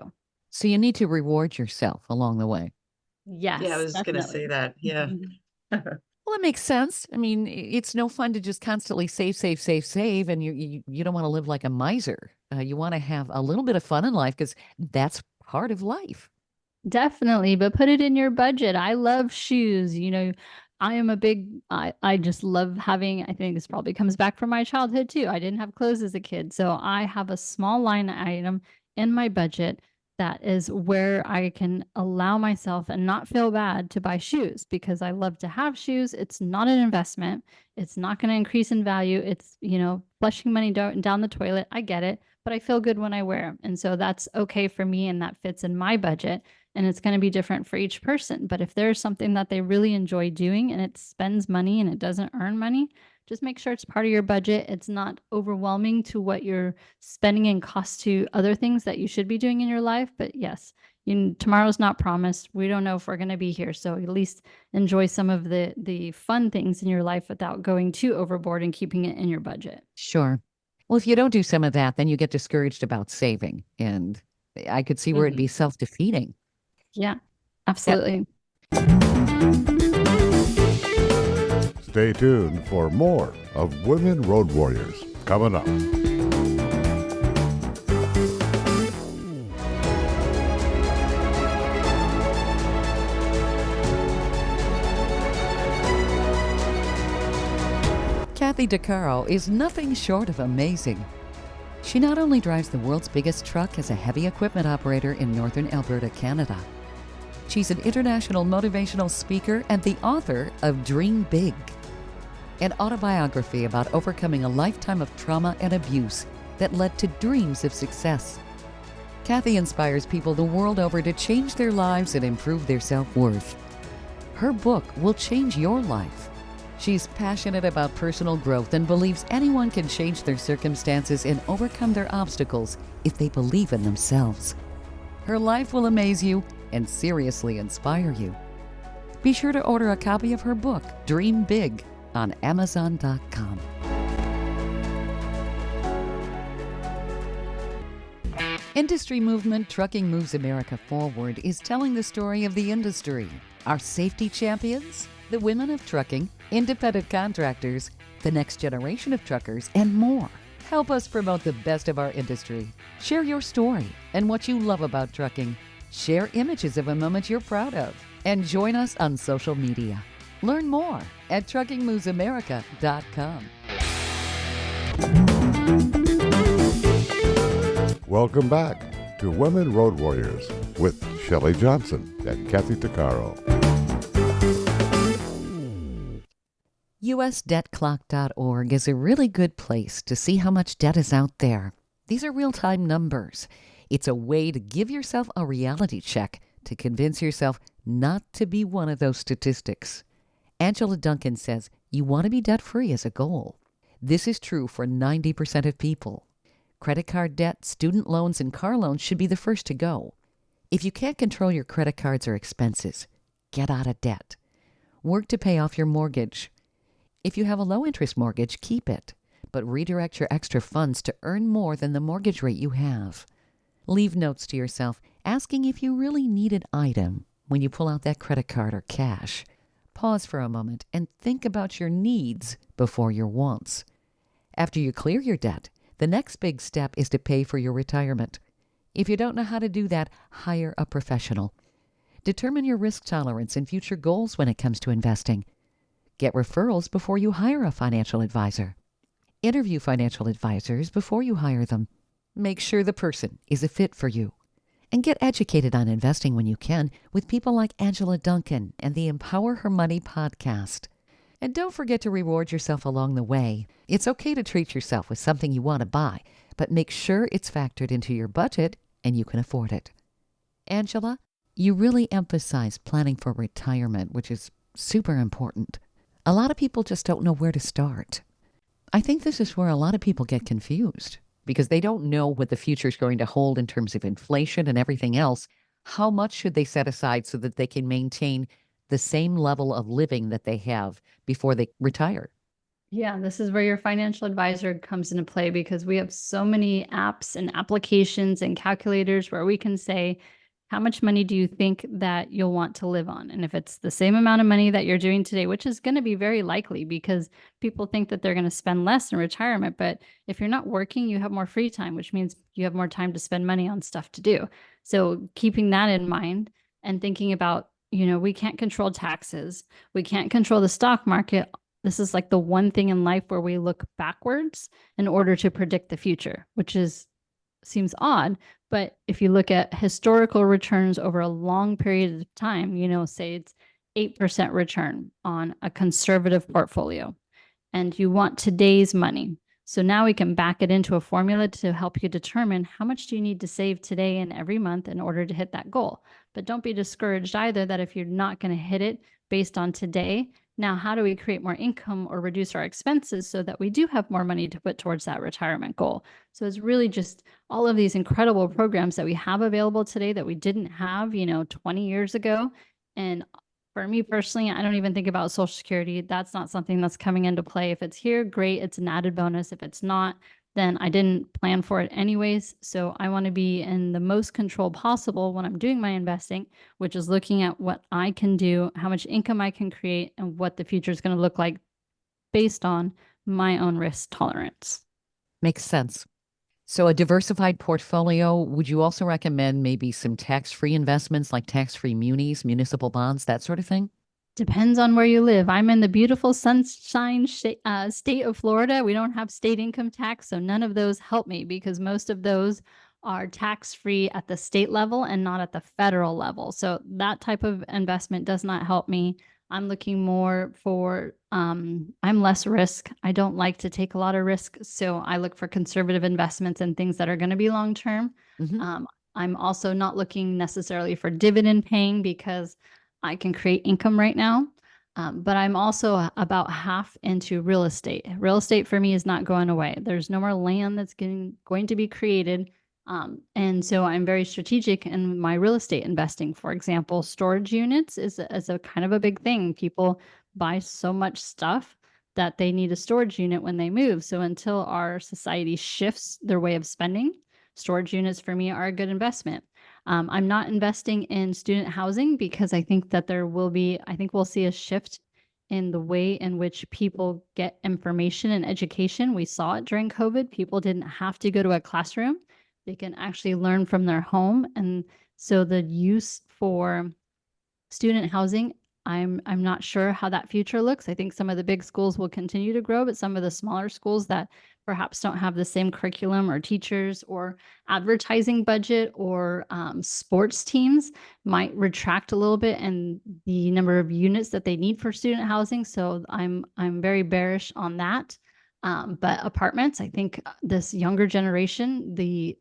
Speaker 2: So you need to reward yourself along the way.
Speaker 4: Yes.
Speaker 3: Yeah, I was going to say that. Yeah.
Speaker 2: Well, it makes sense. I mean, it's no fun to just constantly save, and you don't want to live like a miser. You want to have a little bit of fun in life, because that's part of life.
Speaker 4: Definitely, but put it in your budget. I love shoes. I am I just love having, I think this probably comes back from my childhood too. I didn't have clothes as a kid. So I have a small line item in my budget that is where I can allow myself and not feel bad to buy shoes, because I love to have shoes. It's not an investment. It's not going to increase in value. It's, flushing money down the toilet. I get it, but I feel good when I wear them. And so that's okay for me, and that fits in my budget. And it's going to be different for each person. But if there's something that they really enjoy doing and it spends money and it doesn't earn money, just make sure it's part of your budget. It's not overwhelming to what you're spending and cost to other things that you should be doing in your life. But yes, tomorrow's not promised. We don't know if we're going to be here. So at least enjoy some of the fun things in your life without going too overboard and keeping it in your budget.
Speaker 2: Sure. Well, if you don't do some of that, then you get discouraged about saving. And I could see where it'd be self-defeating.
Speaker 4: Yeah, absolutely.
Speaker 1: Stay tuned for more of Women Road Warriors coming up.
Speaker 2: Kathy DeCaro is nothing short of amazing. She not only drives the world's biggest truck as a heavy equipment operator in northern Alberta, Canada. She's an international motivational speaker and the author of Dream Big, an autobiography about overcoming a lifetime of trauma and abuse that led to dreams of success. Kathy inspires people the world over to change their lives and improve their self-worth. Her book will change your life. She's passionate about personal growth and believes anyone can change their circumstances and overcome their obstacles if they believe in themselves. Her life will amaze you and seriously inspire you. Be sure to order a copy of her book, Dream Big, on Amazon.com. Industry movement Trucking Moves America Forward is telling the story of the industry, our safety champions, the women of trucking, independent contractors, the next generation of truckers, and more. Help us promote the best of our industry. Share your story and what you love about trucking. Share images of a moment you're proud of. And join us on social media. Learn more at truckingmovesamerica.com.
Speaker 1: Welcome back to Women Road Warriors with Shelley Johnson and Kathy Tuccaro.
Speaker 2: USDebtClock.org is a really good place to see how much debt is out there. These are real-time numbers. It's a way to give yourself a reality check to convince yourself not to be one of those statistics. Angela Duncan says you want to be debt-free as a goal. This is true for 90% of people. Credit card debt, student loans, and car loans should be the first to go. If you can't control your credit cards or expenses, get out of debt. Work to pay off your mortgage. If you have a low-interest mortgage, keep it, but redirect your extra funds to earn more than the mortgage rate you have. Leave notes to yourself asking if you really need an item when you pull out that credit card or cash. Pause for a moment and think about your needs before your wants. After you clear your debt, the next big step is to pay for your retirement. If you don't know how to do that, hire a professional. Determine your risk tolerance and future goals when it comes to investing. Get referrals before you hire a financial advisor. Interview financial advisors before you hire them. Make sure the person is a fit for you. And get educated on investing when you can with people like Angela Duncan and the Empower Her Money podcast. And don't forget to reward yourself along the way. It's okay to treat yourself with something you want to buy, but make sure it's factored into your budget and you can afford it. Angela, you really emphasize planning for retirement, which is super important. A lot of people just don't know where to start. I think this is where a lot of people get confused because they don't know what the future is going to hold in terms of inflation and everything else. How much should they set aside so that they can maintain the same level of living that they have before they retire?
Speaker 4: Yeah, this is where your financial advisor comes into play because we have so many apps and applications and calculators where we can say, how much money do you think that you'll want to live on? And if it's the same amount of money that you're doing today, which is going to be very likely because people think that they're going to spend less in retirement. But if you're not working, you have more free time, which means you have more time to spend money on stuff to do. So keeping that in mind and thinking about, we can't control taxes. We can't control the stock market. This is like the one thing in life where we look backwards in order to predict the future, which seems odd. But if you look at historical returns over a long period of time, say it's 8% return on a conservative portfolio, and you want today's money. So now we can back it into a formula to help you determine how much do you need to save today and every month in order to hit that goal. But don't be discouraged either that if you're not going to hit it based on today, now how do we create more income or reduce our expenses so that we do have more money to put towards that retirement goal? So it's really just all of these incredible programs that we have available today that we didn't have, 20 years ago. And for me personally, I don't even think about Social Security. That's not something that's coming into play. If it's here, great. It's an added bonus. If it's not, then I didn't plan for it anyways. So I want to be in the most control possible when I'm doing my investing, which is looking at what I can do, how much income I can create, and what the future is going to look like based on my own risk tolerance.
Speaker 2: Makes sense. So a diversified portfolio, would you also recommend maybe some tax-free investments like tax-free munis, municipal bonds, that sort of thing?
Speaker 4: Depends on where you live. I'm in the beautiful sunshine state of Florida. We don't have state income tax, so none of those help me because most of those are tax-free at the state level and not at the federal level. So that type of investment does not help me. I'm looking more for, I'm less risk. I don't like to take a lot of risk. So I look for conservative investments and things that are going to be long-term. I'm also not looking necessarily for dividend paying because I can create income right now. But I'm also about half into real estate. Real estate for me is not going away. There's no more land that's going to be created. And so I'm very strategic in my real estate investing. For example, storage units is a kind of a big thing. People buy so much stuff that they need a storage unit when they move. So until our society shifts their way of spending, storage units for me are a good investment. I'm not investing in student housing because I think that I think we'll see a shift in the way in which people get information and education. We saw it during COVID. People didn't have to go to a classroom. They can actually learn from their home. And so the use for student housing, I'm not sure how that future looks. I think some of the big schools will continue to grow, but some of the smaller schools that perhaps don't have the same curriculum or teachers or advertising budget or sports teams might retract a little bit in the number of units that they need for student housing. So I'm very bearish on that. But apartments, I think this younger generation, the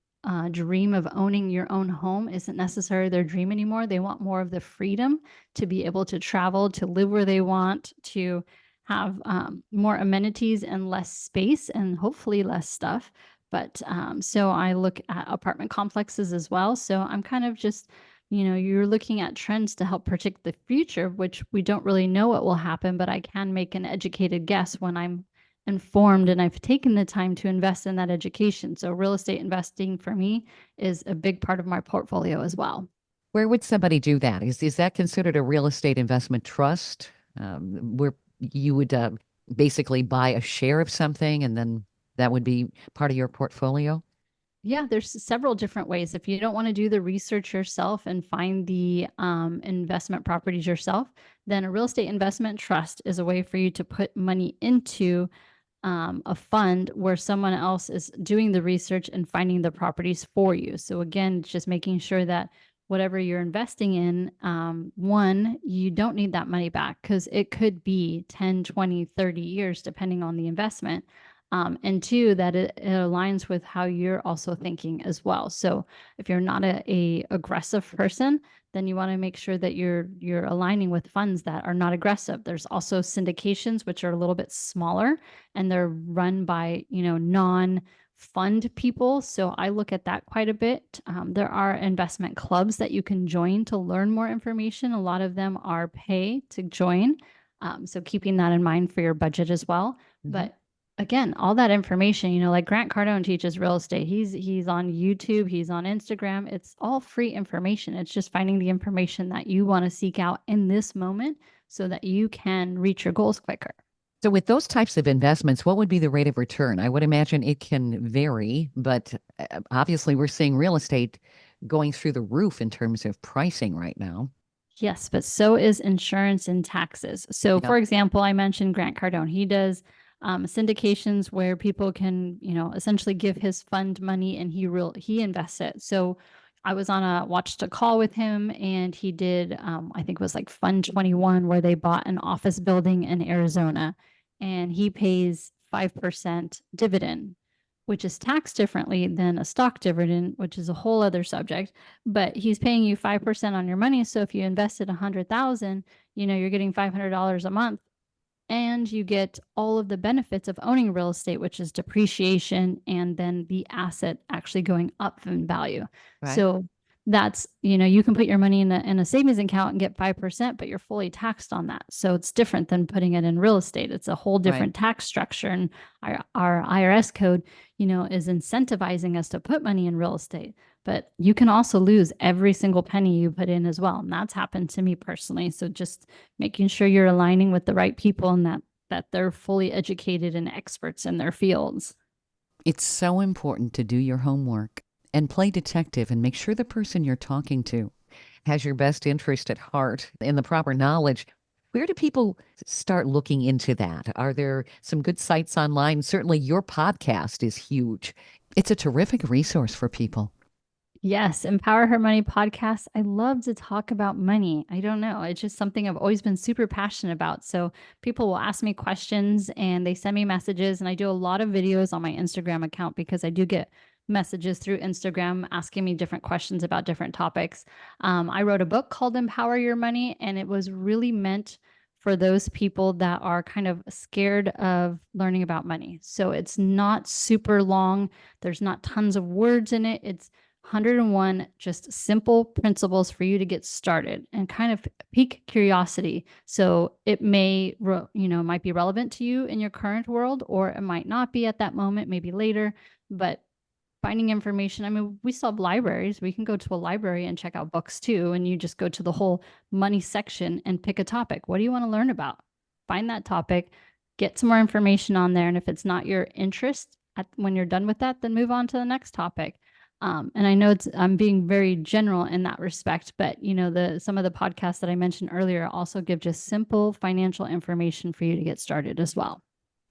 Speaker 4: dream of owning your own home isn't necessarily their dream anymore. They want more of the freedom to be able to travel, to live where they want, to have more amenities and less space and hopefully less stuff. But so I look at apartment complexes as well. So I'm kind of just, you're looking at trends to help predict the future, which we don't really know what will happen, but I can make an educated guess when I'm informed and I've taken the time to invest in that education. So real estate investing for me is a big part of my portfolio as well.
Speaker 2: Where would somebody do that? Is that considered a real estate investment trust, where you would basically buy a share of something and then that would be part of your portfolio?
Speaker 4: Yeah, there's several different ways. If you don't want to do the research yourself and find the investment properties yourself, then a real estate investment trust is a way for you to put money into a fund where someone else is doing the research and finding the properties for you. So again, just making sure that whatever you're investing in, one, you don't need that money back because it could be 10, 20, 30 years, depending on the investment. And two, that it aligns with how you're also thinking as well. So if you're not a aggressive person, then you want to make sure that you're aligning with funds that are not aggressive. There's also syndications, which are a little bit smaller and they're run by, non-fund people. So I look at that quite a bit. There are investment clubs that you can join to learn more information. A lot of them are pay to join. So keeping that in mind for your budget as well.
Speaker 2: Mhm.
Speaker 4: But again, all that information, like Grant Cardone teaches real estate. He's on YouTube, he's on Instagram. It's all free information. It's just finding the information that you want to seek out in this moment so that you can reach your goals quicker.
Speaker 2: So with those types of investments, what would be the rate of return? I would imagine it can vary, but obviously we're seeing real estate going through the roof in terms of pricing right now.
Speaker 4: Yes, but so is insurance and taxes. So
Speaker 2: Yeah.
Speaker 4: for example, I mentioned Grant Cardone. He does syndications where people can, essentially give his fund money and he invests it. So I was watched a call with him and he did, I think it was like Fund 21 where they bought an office building in Arizona and he pays 5% dividend, which is taxed differently than a stock dividend, which is a whole other subject. But he's paying you 5% on your money. So if you invested 100,000, you're getting $500 a month. And you get all of the benefits of owning real estate, which is depreciation and then the asset actually going up in value.
Speaker 2: Right.
Speaker 4: So that's, you can put your money in a savings account and get 5%, but you're fully taxed on that. So it's different than putting it in real estate. It's a whole different tax structure. And our IRS code, is incentivizing us to put money in real estate. But you can also lose every single penny you put in as well. And that's happened to me personally. So just making sure you're aligning with the right people and that they're fully educated and experts in their fields.
Speaker 2: It's so important to do your homework and play detective and make sure the person you're talking to has your best interest at heart and the proper knowledge. Where do people start looking into that? Are there some good sites online? Certainly your podcast is huge. It's a terrific resource for people.
Speaker 4: Yes, Empower Her Money podcast. I love to talk about money. I don't know. It's just something I've always been super passionate about. So people will ask me questions and they send me messages and I do a lot of videos on my Instagram account because I do get messages through Instagram asking me different questions about different topics. I wrote a book called Empower Your Money, and it was really meant for those people that are kind of scared of learning about money. So it's not super long. There's not tons of words in it. It's 101 just simple principles for you to get started and kind of pique curiosity. So it may, might be relevant to you in your current world, or it might not be at that moment, maybe later, but finding information. I mean, we still have libraries. We can go to a library and check out books too. And you just go to the whole money section and pick a topic. What do you want to learn about? Find that topic, get some more information on there. And if it's not your interest when you're done with that, then move on to the next topic. And I know I'm being very general in that respect, but some of the podcasts that I mentioned earlier also give just simple financial information for you to get started as well.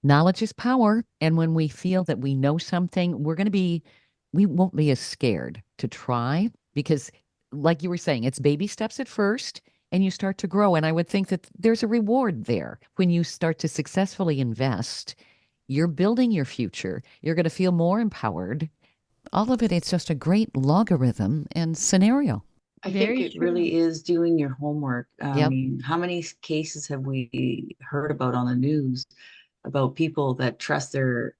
Speaker 2: Knowledge is power. And when we feel that we know something, we won't be as scared to try, because like you were saying, it's baby steps at first and you start to grow. And I would think that there's a reward there. When you start to successfully invest, you're building your future. You're going to feel more empowered. All of it, it's just a great logarithm and scenario.
Speaker 3: I think it really is doing your homework. I
Speaker 2: Yep.
Speaker 3: mean, how many cases have we heard about on the news about people that trust their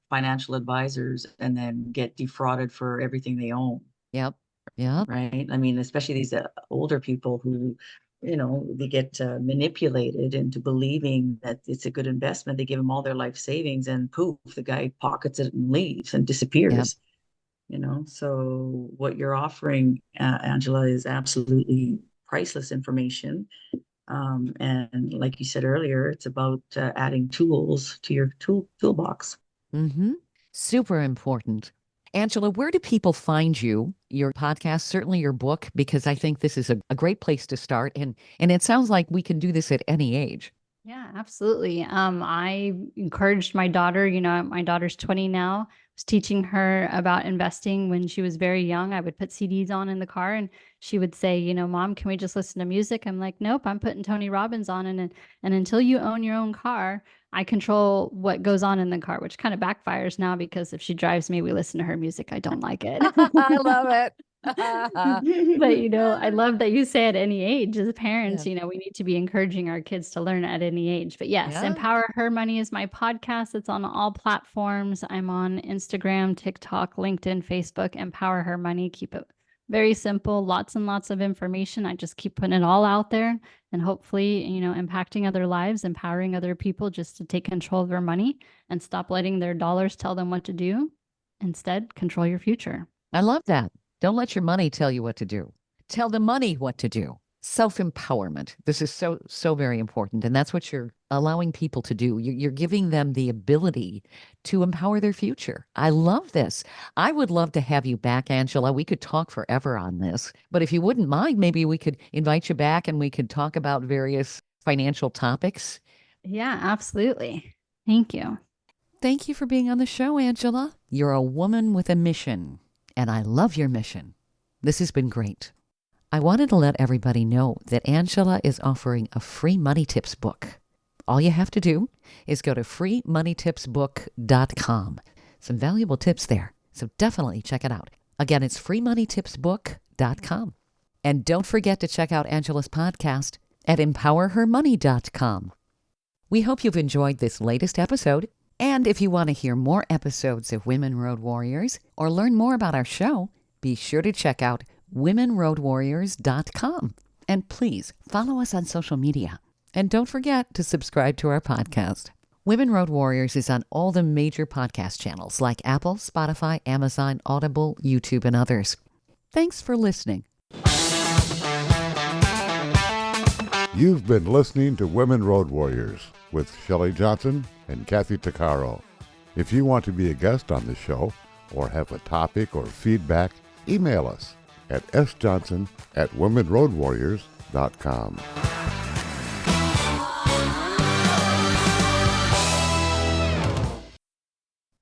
Speaker 3: financial advisors and then get defrauded for everything they own?
Speaker 2: Yep. Yep.
Speaker 3: Right. I mean, especially these older people who, they get manipulated into believing that it's a good investment. They give them all their life savings and poof, the guy pockets it and leaves and disappears. So what you're offering, Angela, is absolutely priceless information. And like you said earlier, it's about adding tools to your toolbox.
Speaker 2: Mm-hmm. Super important. Angela, where do people find you, your podcast, certainly your book, because I think this is a great place to start. And it sounds like we can do this at any age.
Speaker 4: Yeah, absolutely. I encouraged my daughter, my daughter's 20 now. I was teaching her about investing when she was very young. I would put CDs on in the car and she would say, Mom, can we just listen to music? I'm like, nope, I'm putting Tony Robbins on. And until you own your own car, I control what goes on in the car, which kind of backfires now because if she drives me, we listen to her music. I don't like it.
Speaker 2: I love it.
Speaker 4: But, I love that you say at any age as parents,
Speaker 2: Yeah.
Speaker 4: we need to be encouraging our kids to learn at any age. But yes,
Speaker 2: Yeah.
Speaker 4: Empower Her Money is my podcast. It's on all platforms. I'm on Instagram, TikTok, LinkedIn, Facebook, Empower Her Money. Keep it very simple, lots and lots of information. I just keep putting it all out there and hopefully, impacting other lives, empowering other people just to take control of their money and stop letting their dollars tell them what to do. Instead, control your future.
Speaker 2: I love that. Don't let your money tell you what to do. Tell the money what to do. Self-empowerment. This is so, so very important. And that's what you're allowing people to do. You're giving them the ability to empower their future. I love this. I would love to have you back, Angela. We could talk forever on this. But if you wouldn't mind, maybe we could invite you back and we could talk about various financial topics.
Speaker 4: Yeah, absolutely. Thank you.
Speaker 2: Thank you for being on the show, Angela. You're a woman with a mission. And I love your mission. This has been great. I wanted to let everybody know that Angela is offering a free money tips book. All you have to do is go to freemoneytipsbook.com. Some valuable tips there, so definitely check it out. Again, it's freemoneytipsbook.com. And don't forget to check out Angela's podcast at empowerhermoney.com. We hope you've enjoyed this latest episode. And if you want to hear more episodes of Women Road Warriors or learn more about our show, be sure to check out womenroadwarriors.com. And please follow us on social media. And don't forget to subscribe to our podcast. Women Road Warriors is on all the major podcast channels like Apple, Spotify, Amazon, Audible, YouTube, and others. Thanks for listening.
Speaker 1: You've been listening to Women Road Warriors with Shelley Johnson and Kathy Tuccaro. If you want to be a guest on the show or have a topic or feedback, email us at sjohnson@womenroadwarriors.com.